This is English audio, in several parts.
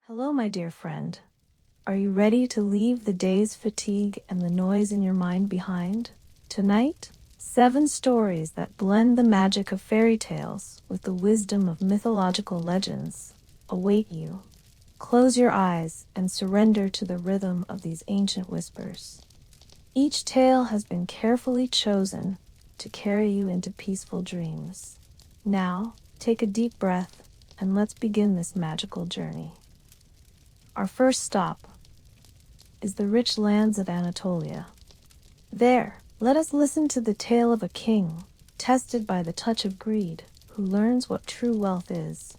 Hello, my dear friend. Are you ready to leave the day's fatigue and the noise in your mind behind? Tonight, 7 stories that blend the magic of fairy tales with the wisdom of mythological legends await you. Close your eyes and surrender to the rhythm of these ancient whispers. Each tale has been carefully chosen to carry you into peaceful dreams. Now, take a deep breath and let's begin this magical journey. Our first stop is the rich lands of Anatolia. There, let us listen to the tale of a king, tested by the touch of greed, who learns what true wealth is.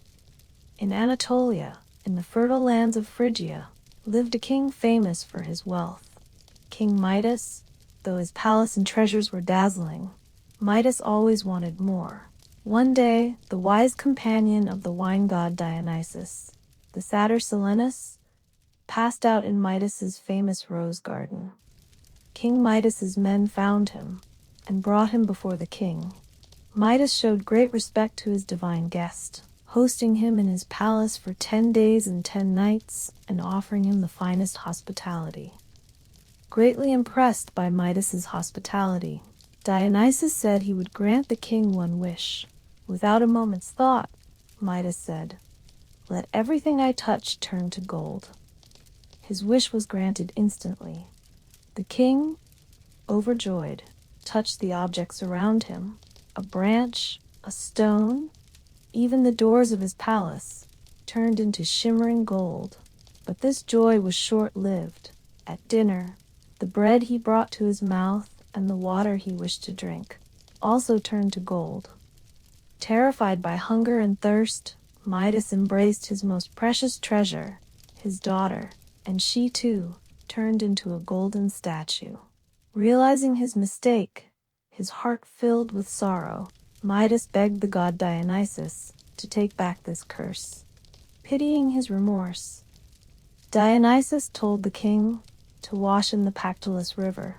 In Anatolia, in the fertile lands of Phrygia, lived a king famous for his wealth. King Midas. Though his palace and treasures were dazzling, Midas always wanted more. One day, the wise companion of the wine god Dionysus, the satyr Silenus, passed out in Midas's famous rose garden. King Midas's men found him and brought him before the king. Midas showed great respect to his divine guest, hosting him in his palace for 10 days and 10 nights and offering him the finest hospitality. Greatly impressed by Midas's hospitality, Dionysus said he would grant the king one wish. Without a moment's thought, Midas said, "Let everything I touch turn to gold." His wish was granted instantly. The king, overjoyed, touched the objects around him, a branch, a stone, even the doors of his palace, turned into shimmering gold. But this joy was short-lived. At dinner, the bread he brought to his mouth and the water he wished to drink also turned to gold. Terrified by hunger and thirst, Midas embraced his most precious treasure, his daughter, and she too turned into a golden statue. Realizing his mistake, his heart filled with sorrow, Midas begged the god Dionysus to take back this curse. Pitying his remorse, Dionysus told the king to wash in the Pactolus River.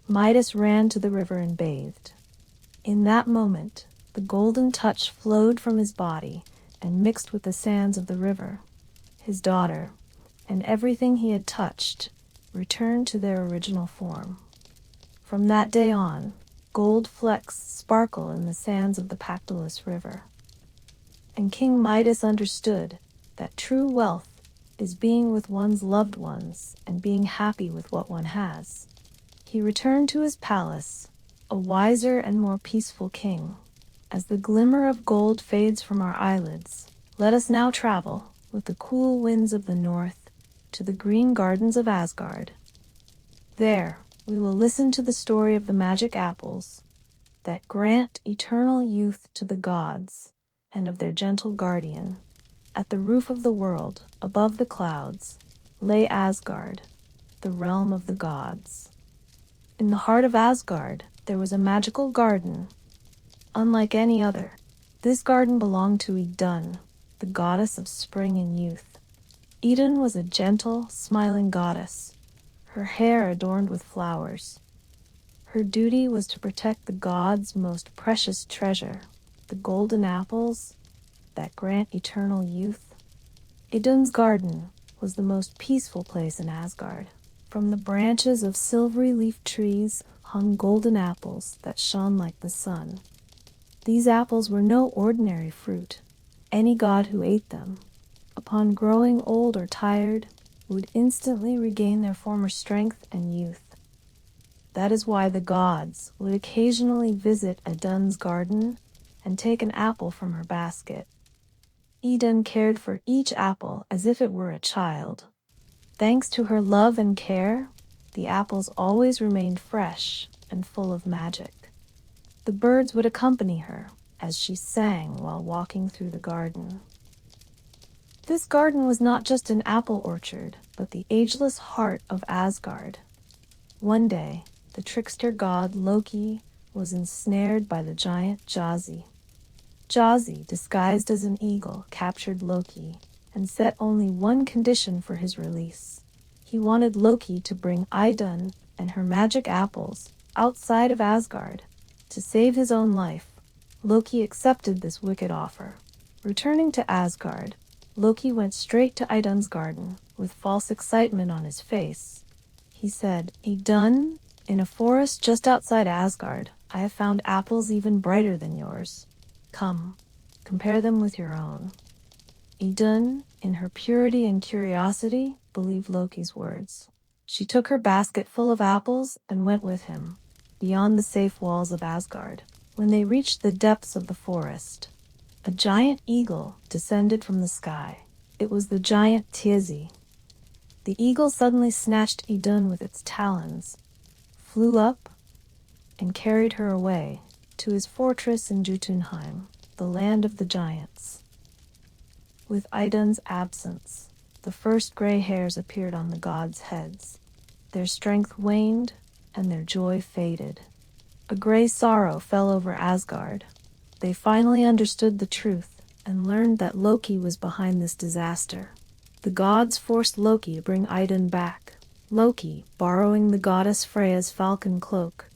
Midas ran to the river and bathed. In that moment, the golden touch flowed from his body and mixed with the sands of the river. His daughter, and everything he had touched, returned to their original form. From that day on, gold flecks sparkle in the sands of the Pactolus River. And King Midas understood that true wealth is being with one's loved ones and being happy with what one has. He returned to his palace, a wiser and more peaceful king. As the glimmer of gold fades from our eyelids, let us now travel, with the cool winds of the north, to the green gardens of Asgard. There, we will listen to the story of the magic apples that grant eternal youth to the gods and of their gentle guardian. At the roof of the world, above the clouds, lay Asgard, the realm of the gods. In the heart of Asgard, there was a magical garden, unlike any other. This garden belonged to Idun, the goddess of spring and youth. Idun was a gentle, smiling goddess, her hair adorned with flowers. Her duty was to protect the gods' most precious treasure, the golden apples that grant eternal youth. Idun's garden was the most peaceful place in Asgard. From the branches of silvery-leafed trees hung golden apples that shone like the sun. These apples were no ordinary fruit. Any god who ate them, upon growing old or tired, would instantly regain their former strength and youth. That is why the gods would occasionally visit Idun's garden and take an apple from her basket. Idun cared for each apple as if it were a child. Thanks to her love and care, the apples always remained fresh and full of magic. The birds would accompany her as she sang while walking through the garden. This garden was not just an apple orchard, but the ageless heart of Asgard. One day, the trickster god Loki was ensnared by the giant Jazi. Jazi, disguised as an eagle, captured Loki and set only one condition for his release. He wanted Loki to bring Idun and her magic apples outside of Asgard to save his own life. Loki accepted this wicked offer. Returning to Asgard, Loki went straight to Idun's garden, with false excitement on his face. He said, "Idun, in a forest just outside Asgard, I have found apples even brighter than yours. Come, compare them with your own." Idun, in her purity and curiosity, believed Loki's words. She took her basket full of apples and went with him, beyond the safe walls of Asgard. When they reached the depths of the forest, a giant eagle descended from the sky. It was the giant Tizi. The eagle suddenly snatched Idun with its talons, flew up, and carried her away to his fortress in Jotunheim, the land of the giants. With Idun's absence, the first gray hairs appeared on the gods' heads. Their strength waned, and their joy faded. A gray sorrow fell over Asgard. They finally understood the truth and learned that Loki was behind this disaster. The gods forced Loki to bring Idun back. Loki, borrowing the goddess Freya's falcon cloak,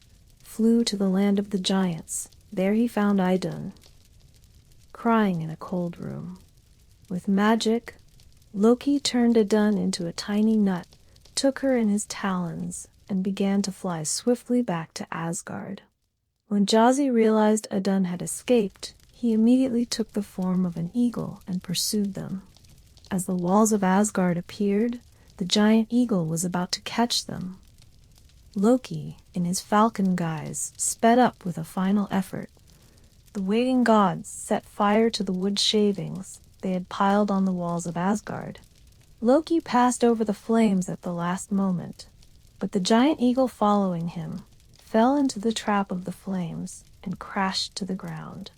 flew to the land of the giants. There he found Idun, crying in a cold room. With magic, Loki turned Idun into a tiny nut, took her in his talons, and began to fly swiftly back to Asgard. When Jazi realized Idun had escaped, he immediately took the form of an eagle and pursued them. As the walls of Asgard appeared, the giant eagle was about to catch them. Loki, in his falcon guise, sped up with a final effort. The waiting gods set fire to the wood shavings they had piled on the walls of Asgard. Loki passed over the flames at the last moment, but the giant eagle following him fell into the trap of the flames and crashed to the ground.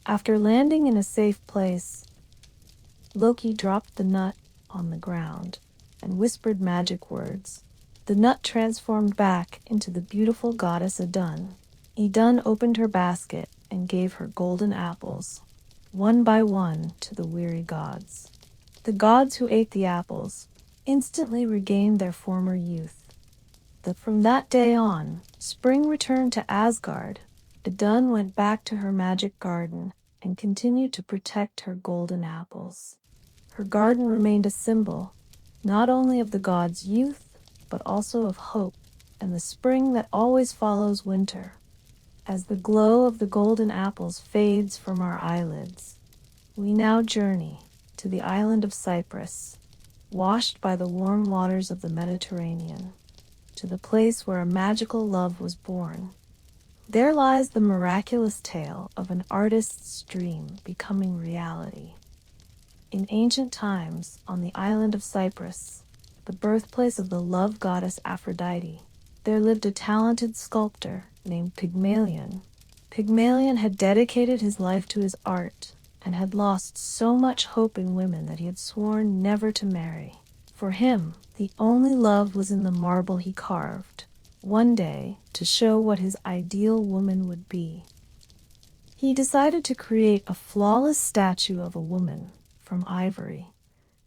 After landing in a safe place, Loki dropped the nut on the ground and whispered magic words. The nut transformed back into the beautiful goddess Idun. Idun opened her basket and gave her golden apples, one by one, to the weary gods. The gods who ate the apples instantly regained their former youth. From that day on, spring returned to Asgard. Idun went back to her magic garden and continued to protect her golden apples. Her garden remained a symbol, not only of the gods' youth, but also of hope and the spring that always follows winter. As the glow of the golden apples fades from our eyelids, we now journey to the island of Cyprus, washed by the warm waters of the Mediterranean, to the place where a magical love was born. There lies the miraculous tale of an artist's dream becoming reality. In ancient times, on the island of Cyprus, the birthplace of the love goddess Aphrodite, there lived a talented sculptor named Pygmalion. Pygmalion had dedicated his life to his art and had lost so much hope in women that he had sworn never to marry. For him, the only love was in the marble he carved. One day, to show what his ideal woman would be, he decided to create a flawless statue of a woman from ivory.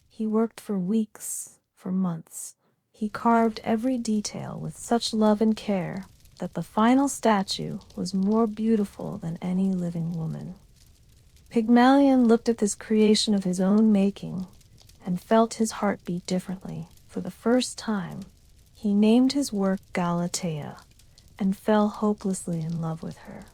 He worked for weeks, for months. He carved every detail with such love and care that the final statue was more beautiful than any living woman. Pygmalion looked at this creation of his own making and felt his heart beat differently. For the first time, he named his work Galatea and fell hopelessly in love with her.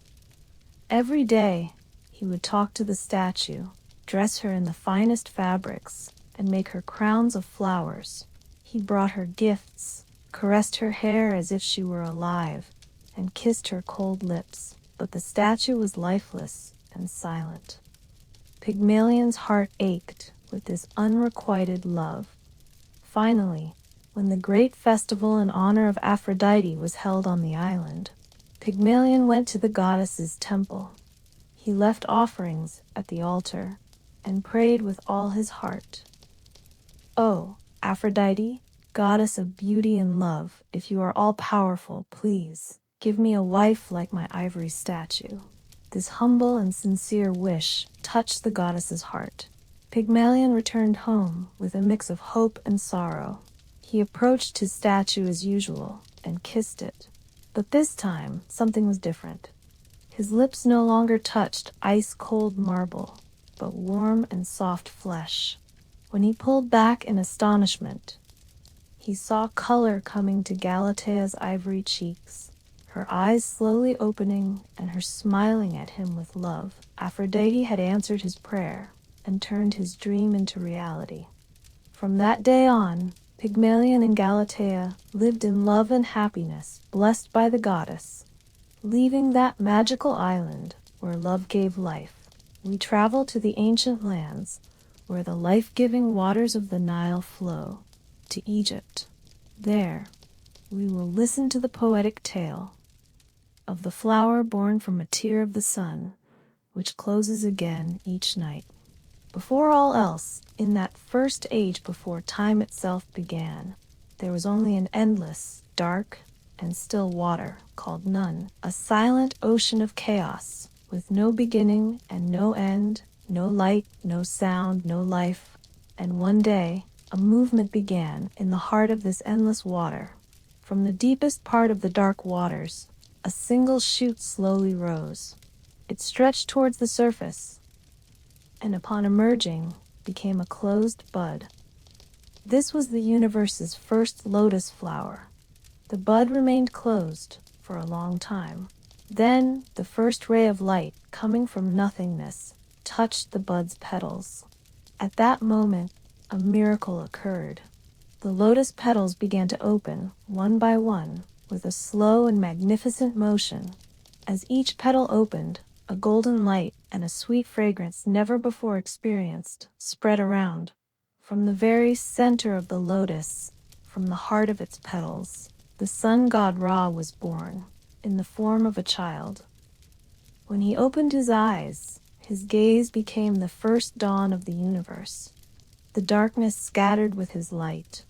Every day, he would talk to the statue, dress her in the finest fabrics, and make her crowns of flowers. He brought her gifts, caressed her hair as if she were alive, and kissed her cold lips, but the statue was lifeless and silent. Pygmalion's heart ached with this unrequited love. Finally, when the great festival in honor of Aphrodite was held on the island, Pygmalion went to the goddess's temple. He left offerings at the altar and prayed with all his heart. "Oh, Aphrodite, goddess of beauty and love, if you are all-powerful, please give me a wife like my ivory statue." This humble and sincere wish touched the goddess's heart. Pygmalion returned home with a mix of hope and sorrow. He approached his statue as usual and kissed it. But this time, something was different. His lips no longer touched ice-cold marble, but warm and soft flesh. When he pulled back in astonishment, he saw color coming to Galatea's ivory cheeks, her eyes slowly opening and her smiling at him with love. Aphrodite had answered his prayer and turned his dream into reality. From that day on, Pygmalion and Galatea lived in love and happiness, blessed by the goddess. Leaving that magical island where love gave life, we travel to the ancient lands where the life-giving waters of the Nile flow, to Egypt. There, we will listen to the poetic tale of the flower born from a tear of the sun, which closes again each night. Before all else, in that first age before time itself began, there was only an endless, dark, and still water called none, a silent ocean of chaos, with no beginning and no end, no light, no sound, no life. And one day, a movement began in the heart of this endless water. From the deepest part of the dark waters, a single shoot slowly rose. It stretched towards the surface, and upon emerging, became a closed bud. This was the universe's first lotus flower. The bud remained closed for a long time. Then, the first ray of light, coming from nothingness, touched the bud's petals. At that moment, a miracle occurred. The lotus petals began to open, one by one, with a slow and magnificent motion. As each petal opened, a golden light and a sweet fragrance never before experienced spread around. From the very center of the lotus, from the heart of its petals, the sun god Ra was born, in the form of a child. When he opened his eyes, his gaze became the first dawn of the universe. The darkness scattered with his light.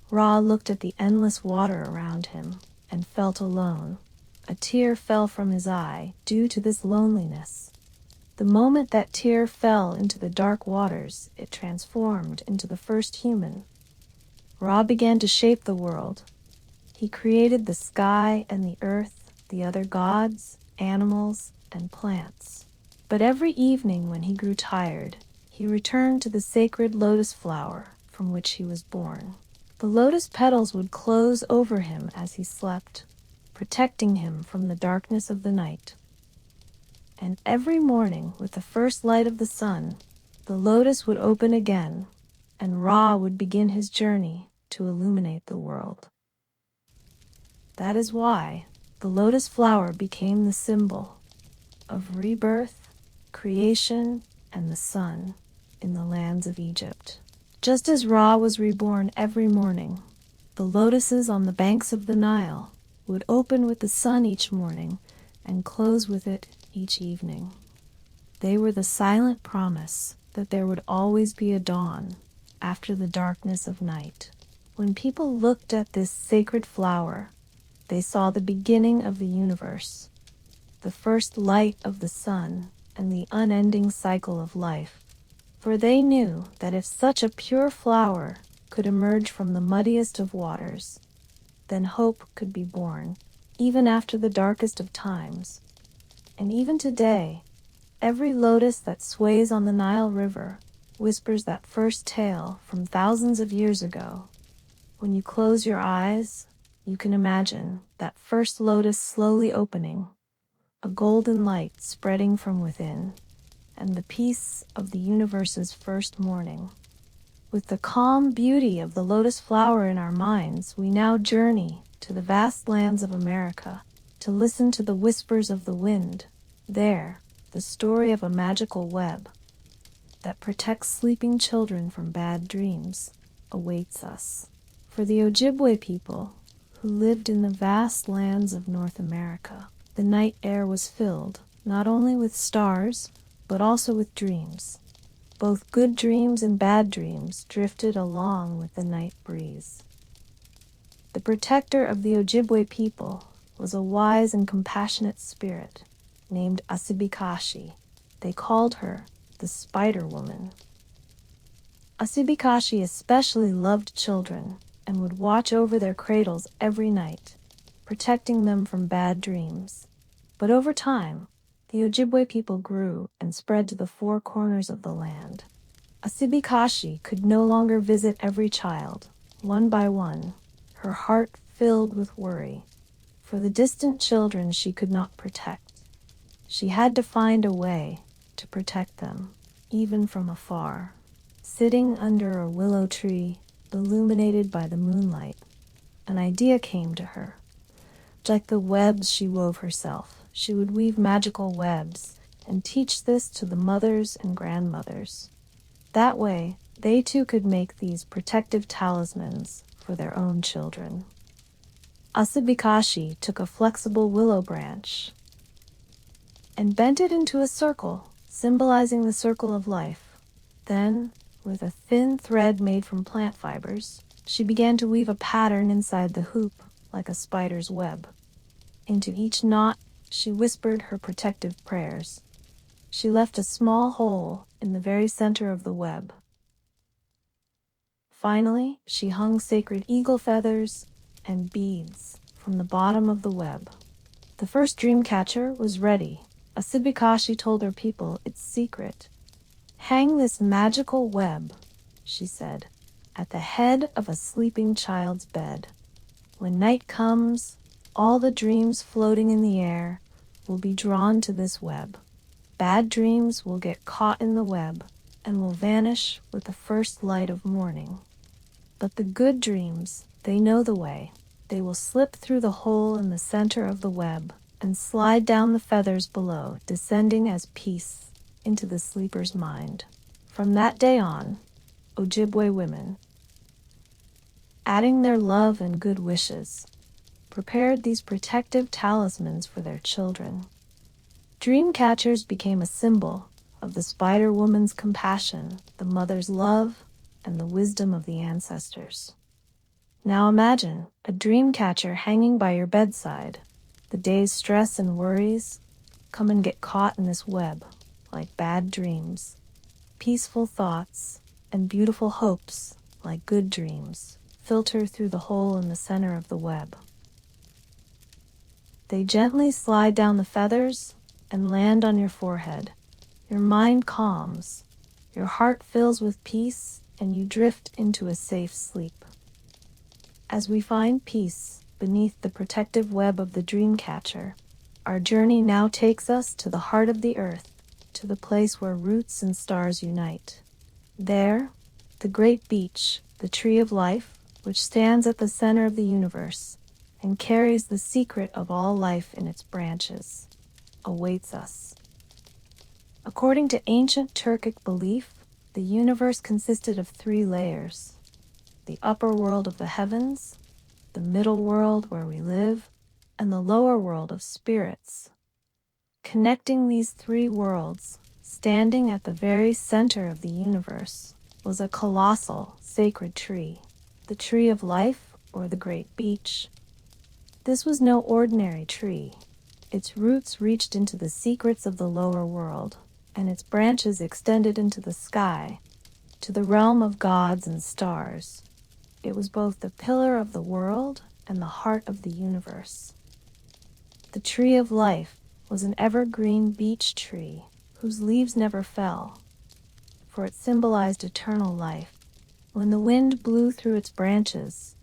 Ra looked at the endless water around him and felt alone. A tear fell from his eye due to this loneliness. The moment that tear fell into the dark waters, it transformed into the first human. Ra began to shape the world. He created the sky and the earth, the other gods, animals, and plants. But every evening when he grew tired, he returned to the sacred lotus flower from which he was born. The lotus petals would close over him as he slept, protecting him from the darkness of the night. And every morning, with the first light of the sun, the lotus would open again, and Ra would begin his journey to illuminate the world. That is why the lotus flower became the symbol of rebirth, creation, and the sun in the lands of Egypt. Just as Ra was reborn every morning, the lotuses on the banks of the Nile would open with the sun each morning and close with it each evening. They were the silent promise that there would always be a dawn after the darkness of night. When people looked at this sacred flower, they saw the beginning of the universe, the first light of the sun, and the unending cycle of life. For they knew that if such a pure flower could emerge from the muddiest of waters, then hope could be born, even after the darkest of times. And even today, every lotus that sways on the Nile River whispers that first tale from thousands of years ago. When you close your eyes, you can imagine that first lotus slowly opening, a golden light spreading from within, and the peace of the universe's first morning. With the calm beauty of the lotus flower in our minds, we now journey to the vast lands of America to listen to the whispers of the wind. There, the story of a magical web that protects sleeping children from bad dreams awaits us. For the Ojibwe people, who lived in the vast lands of North America, the night air was filled not only with stars, but also with dreams. Both good dreams and bad dreams drifted along with the night breeze. The protector of the Ojibwe people was a wise and compassionate spirit named Asibikashi. They called her the Spider Woman. Asibikashi especially loved children and would watch over their cradles every night, protecting them from bad dreams. But over time, the Ojibwe people grew and spread to the four corners of the land. Asibikashi could no longer visit every child, one by one, her heart filled with worry. For the distant children she could not protect. She had to find a way to protect them, even from afar. Sitting under a willow tree, illuminated by the moonlight, an idea came to her. Like the webs she wove herself, she would weave magical webs and teach this to the mothers and grandmothers. That way, they too could make these protective talismans for their own children. Asabikashi took a flexible willow branch and bent it into a circle, symbolizing the circle of life. Then, with a thin thread made from plant fibers, she began to weave a pattern inside the hoop, like a spider's web. Into each knot, she whispered her protective prayers. She left a small hole in the very center of the web. Finally, she hung sacred eagle feathers and beads from the bottom of the web. The first dream catcher was ready. Asibikashi told her people its secret. "Hang this magical web," she said, "at the head of a sleeping child's bed. When night comes, all the dreams floating in the air will be drawn to this web. Bad dreams will get caught in the web and will vanish with the first light of morning. But the good dreams, they know the way. They will slip through the hole in the center of the web and slide down the feathers below, descending as peace into the sleeper's mind." From that day on, Ojibwe women, adding their love and good wishes, prepared these protective talismans for their children. Dream catchers became a symbol of the spider woman's compassion, the mother's love, and the wisdom of the ancestors. Now imagine a dream catcher hanging by your bedside. The day's stress and worries come and get caught in this web, like bad dreams. Peaceful thoughts and beautiful hopes, like good dreams, filter through the hole in the center of the web. They gently slide down the feathers and land on your forehead. Your mind calms, your heart fills with peace, and you drift into a safe sleep. As we find peace beneath the protective web of the dream catcher, our journey now takes us to the heart of the earth, to the place where roots and stars unite. There, the great beech, the tree of life, which stands at the center of the universe and carries the secret of all life in its branches, awaits us. According to ancient Turkic belief, the universe consisted of 3 layers: the upper world of the heavens, the middle world where we live, and the lower world of spirits. Connecting these 3 worlds, standing at the very center of the universe, was a colossal, sacred tree, the tree of life, or the great beech. This was no ordinary tree. Its roots reached into the secrets of the lower world, and its branches extended into the sky, to the realm of gods and stars. It was both the pillar of the world and the heart of the universe. The tree of life was an evergreen beech tree whose leaves never fell, for it symbolized eternal life. When the wind blew through its branches,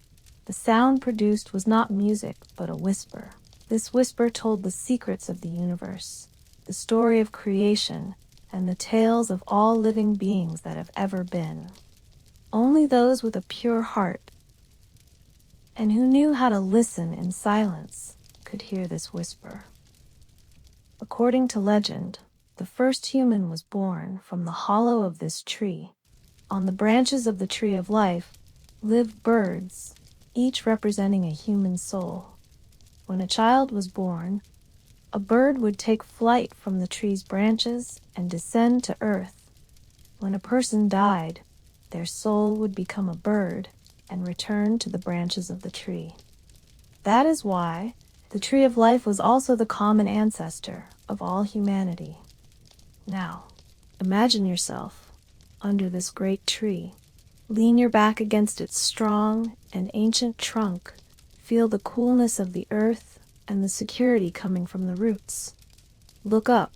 the sound produced was not music, but a whisper. This whisper told the secrets of the universe, the story of creation, and the tales of all living beings that have ever been. Only those with a pure heart and who knew how to listen in silence could hear this whisper. According to legend, the first human was born from the hollow of this tree. On the branches of the tree of life lived birds, each representing a human soul. When a child was born, a bird would take flight from the tree's branches and descend to earth. When a person died, their soul would become a bird and return to the branches of the tree. That is why the tree of life was also the common ancestor of all humanity. Now, imagine yourself under this great tree. Lean your back against its strong and ancient trunk. Feel the coolness of the earth and the security coming from the roots. Look up,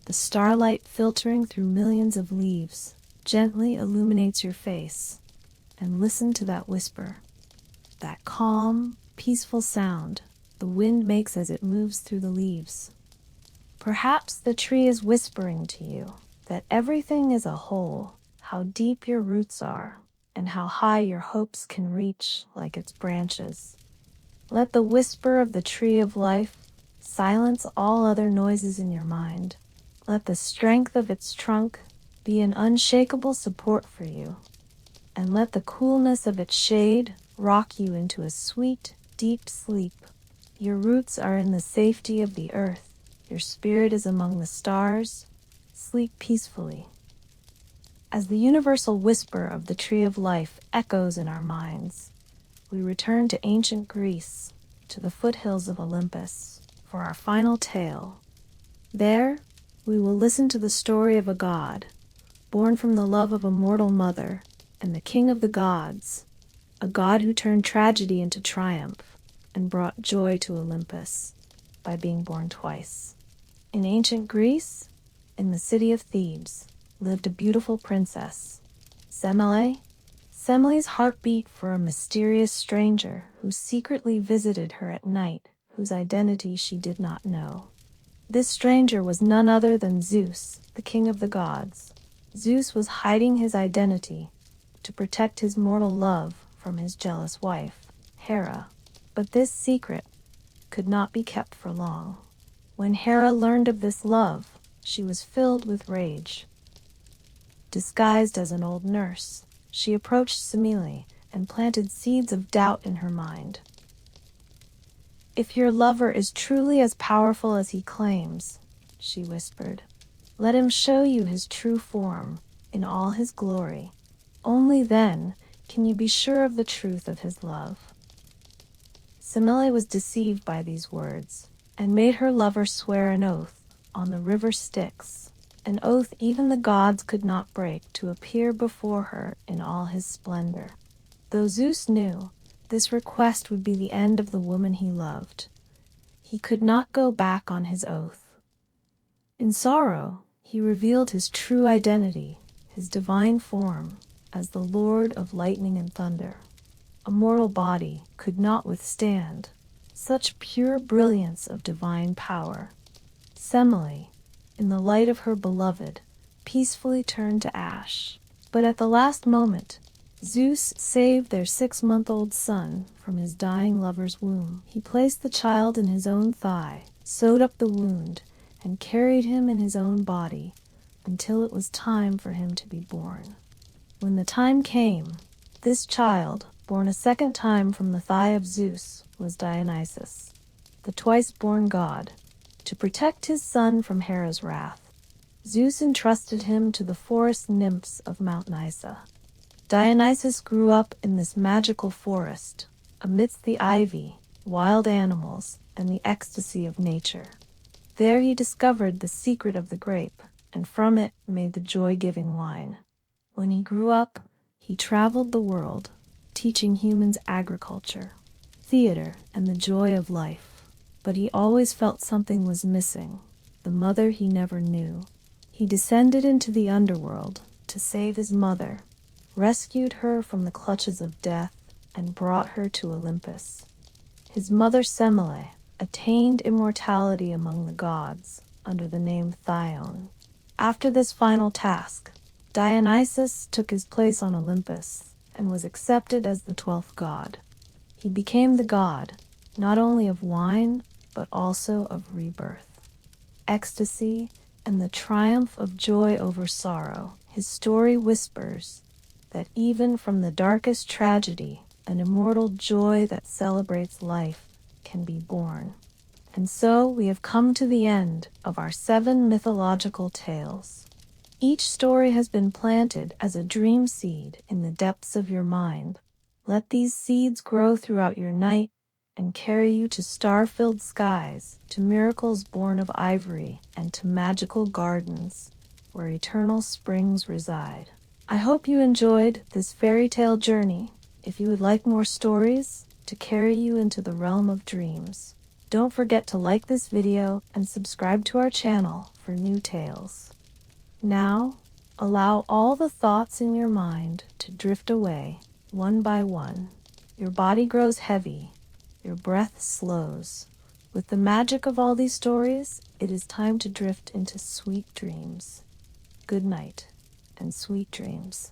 the starlight filtering through millions of leaves. gently illuminates your face, and listen to that whisper, that calm, peaceful sound the wind makes as it moves through the leaves. Perhaps the tree is whispering to you that everything is a whole, how deep your roots are, and how high your hopes can reach like its branches. Let the whisper of the tree of life silence all other noises in your mind. Let the strength of its trunk be an unshakable support for you, and let the coolness of its shade rock you into a sweet, deep sleep. Your roots are in the safety of the earth. Your spirit is among the stars. Sleep peacefully. As the universal whisper of the tree of life echoes in our minds, we return to ancient Greece, to the foothills of Olympus, for our final tale. There, we will listen to the story of a god, born from the love of a mortal mother, and the king of the gods, a god who turned tragedy into triumph and brought joy to Olympus by being born twice. In ancient Greece, in the city of Thebes, lived a beautiful princess, Semele. Semele's heart beat for a mysterious stranger who secretly visited her at night, whose identity she did not know. This stranger was none other than Zeus, the king of the gods. Zeus was hiding his identity to protect his mortal love from his jealous wife, Hera. But this secret could not be kept for long. When Hera learned of this love, she was filled with rage. Disguised as an old nurse, she approached Semele and planted seeds of doubt in her mind. "If your lover is truly as powerful as he claims," she whispered, "let him show you his true form in all his glory. Only then can you be sure of the truth of his love." Semele was deceived by these words and made her lover swear an oath on the river Styx, an oath even the gods could not break, to appear before her in all his splendor. Though Zeus knew this request would be the end of the woman he loved, he could not go back on his oath. In sorrow, he revealed his true identity, his divine form, as the Lord of lightning and thunder. A mortal body could not withstand such pure brilliance of divine power. Semele, in the light of her beloved, peacefully turned to ash. But at the last moment, Zeus saved their 6-month-old son from his dying lover's womb. He placed the child in his own thigh, sewed up the wound, and carried him in his own body until it was time for him to be born. When the time came, this child, born a second time from the thigh of Zeus, was Dionysus, the twice-born god. To protect his son from Hera's wrath, Zeus entrusted him to the forest nymphs of Mount Nysa. Dionysus grew up in this magical forest, amidst the ivy, wild animals, and the ecstasy of nature. There he discovered the secret of the grape, and from it made the joy-giving wine. When he grew up, he traveled the world, teaching humans agriculture, theater, and the joy of life. But he always felt something was missing, the mother he never knew. He descended into the underworld to save his mother, rescued her from the clutches of death, and brought her to Olympus. His mother Semele attained immortality among the gods under the name Thyone. After this final task, Dionysus took his place on Olympus and was accepted as the 12th god. He became the god, not only of wine, but also of rebirth, ecstasy, and the triumph of joy over sorrow. His story whispers that even from the darkest tragedy, an immortal joy that celebrates life can be born. And so we have come to the end of our 7 mythological tales. Each story has been planted as a dream seed in the depths of your mind. Let these seeds grow throughout your night and carry you to star-filled skies, to miracles born of ivory, and to magical gardens where eternal springs reside. I hope you enjoyed this fairy tale journey. If you would like more stories to carry you into the realm of dreams, don't forget to like this video and subscribe to our channel for new tales. Now, Allow all the thoughts in your mind to drift away, one by one. Your body grows heavy, your breath slows. With the magic of all these stories, it is time to drift into sweet dreams. Good night and sweet dreams.